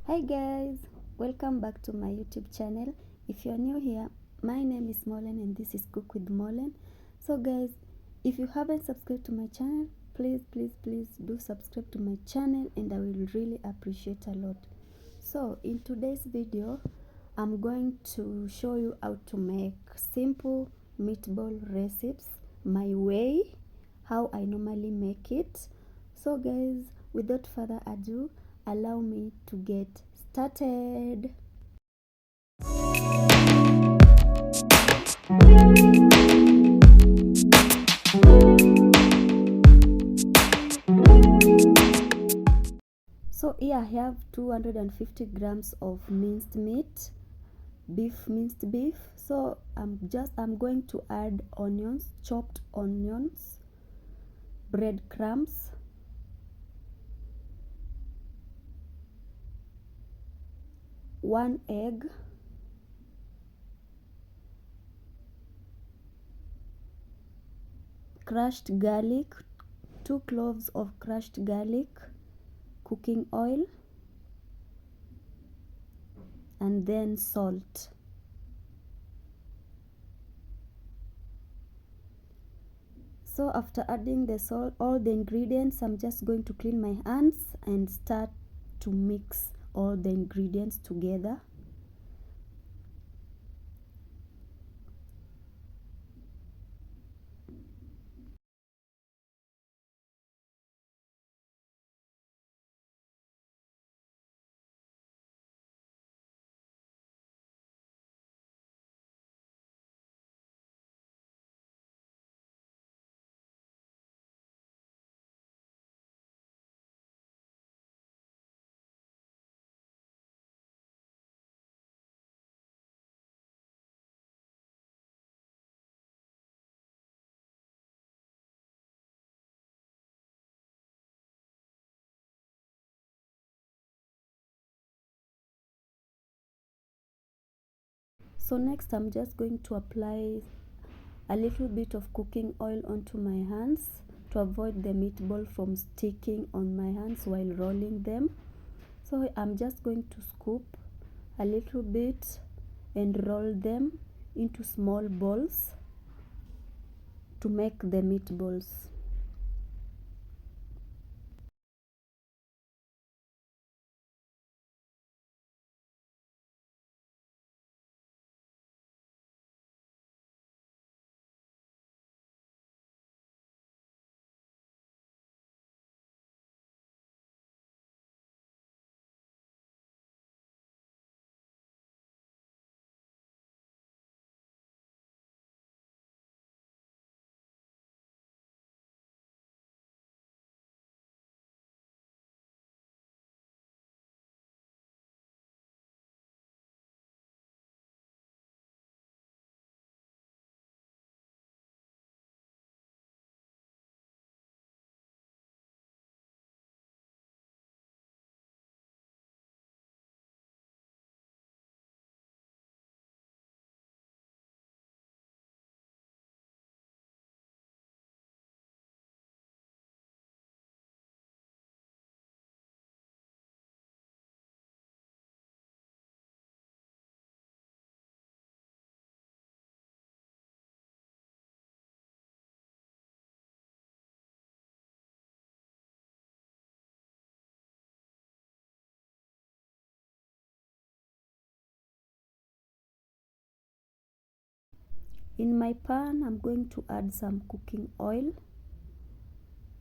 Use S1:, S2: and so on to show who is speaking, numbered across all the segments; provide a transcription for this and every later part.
S1: Hi guys, welcome back to my YouTube channel. If you're new here, my name is Molen and this is Cook with Molen. So guys, if you haven't subscribed to my channel, please do subscribe to my channel and I will really appreciate a lot. So in today's video, I'm going to show you how to make simple meatball recipes my way, how I normally make it. So guys, without further ado, allow me to get started. So here I have 250 grams of minced meat, minced beef. So I'm going to add onions, chopped onions, breadcrumbs, one egg, crushed garlic, 2 cloves of crushed garlic, cooking oil, and then salt. So after adding the salt, all the ingredients, I'm just going to clean my hands and start to mix all the ingredients together. So next I'm just going to apply a little bit of cooking oil onto my hands to avoid the meatball from sticking on my hands while rolling them. So I'm just going to scoop a little bit and roll them into small balls to make the meatballs. In my pan, I'm going to add some cooking oil,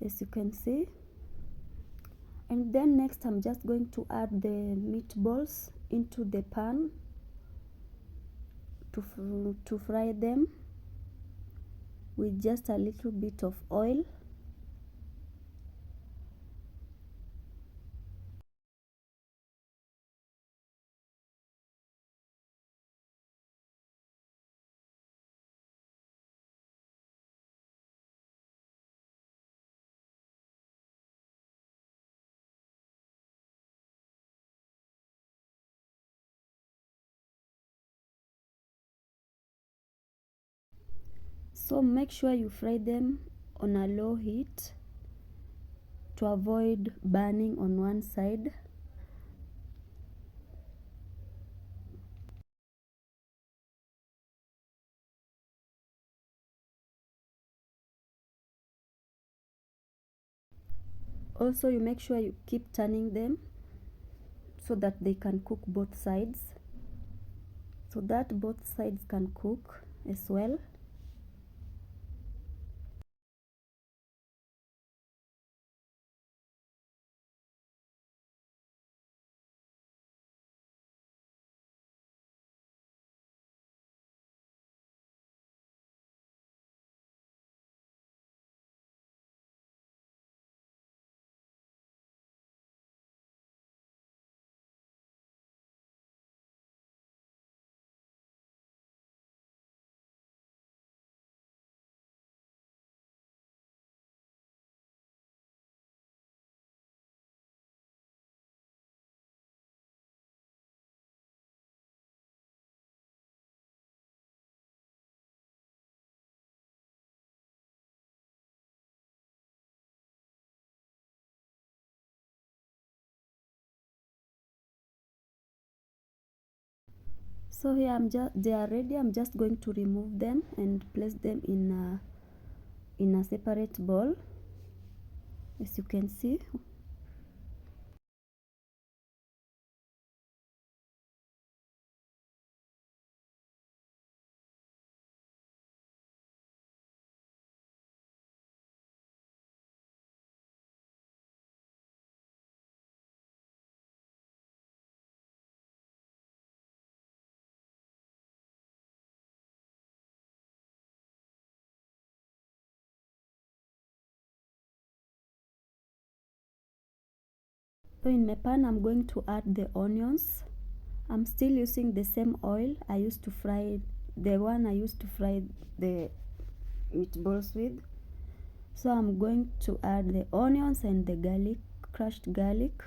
S1: as you can see. And then next, I'm just going to add the meatballs into the pan to fry them with just a little bit of oil. So make sure you fry them on a low heat to avoid burning on one side. Also, you make sure you keep turning them so that they can cook both sides, so that both sides can cook as well. So here they are ready. I'm just going to remove them and place them in a separate bowl, as you can see. So in my pan, I'm going to add the onions. I'm still using the same oil I used to fry, the one I used to fry the meatballs with. So I'm going to add the onions and the garlic, crushed garlic.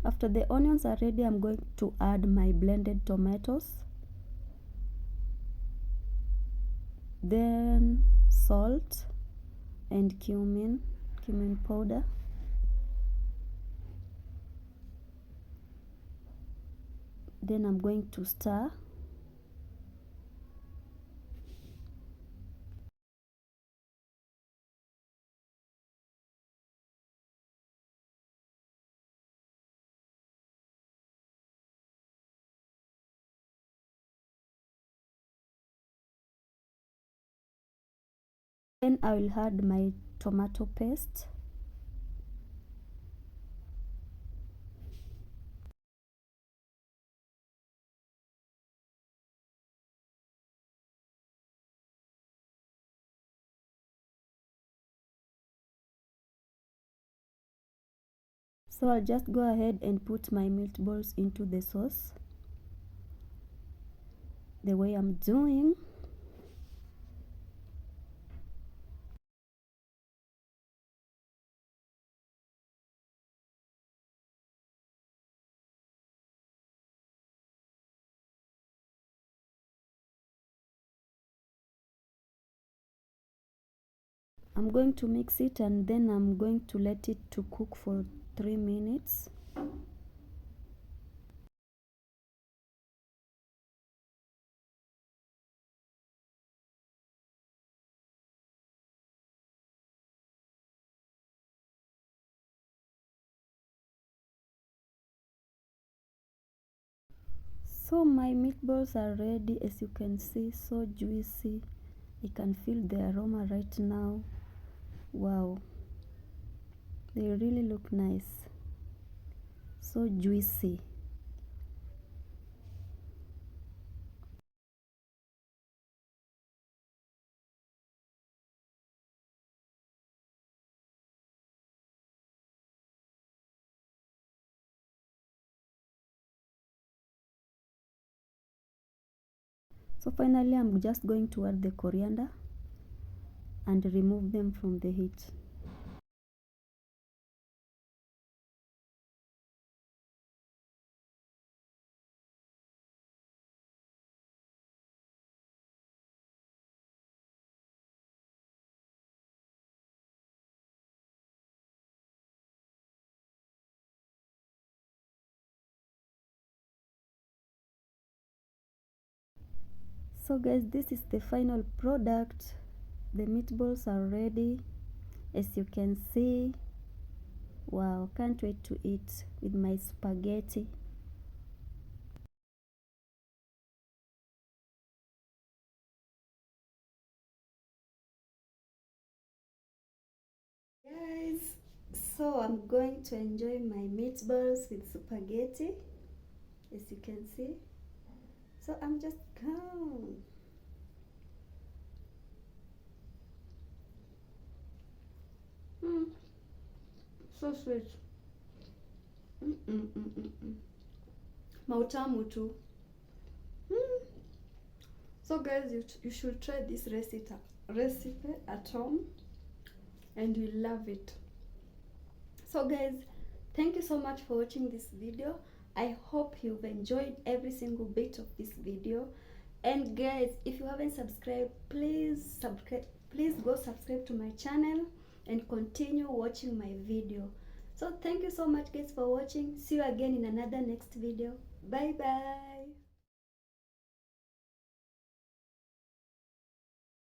S1: After the onions are ready, I'm going to add my blended tomatoes, then salt and cumin powder. Then I'm going to stir. Then I will add my tomato paste. So I'll just go ahead and put my meatballs into the sauce the way I'm doing. I'm going to mix it and then I'm going to let it to cook for 3 minutes. So my meatballs are ready, as you can see, so juicy. I can feel the aroma right now. Wow, they really look nice, so juicy. So finally, I'm just going to add the coriander and remove them from the heat. So guys, this is the final product. The meatballs are ready, as you can see. Wow, can't wait to eat with my spaghetti. Guys, so I'm going to enjoy my meatballs with spaghetti, as you can see. So I'm just calm. So sweet. Mautamu too. So guys, you should try this recipe at home, and you'll love it. So guys, thank you so much for watching this video. I hope you've enjoyed every single bit of this video. And guys, if you haven't subscribed, please go subscribe to my channel and continue watching my video. So thank you so much guys for watching. See you again in another next video. Bye bye.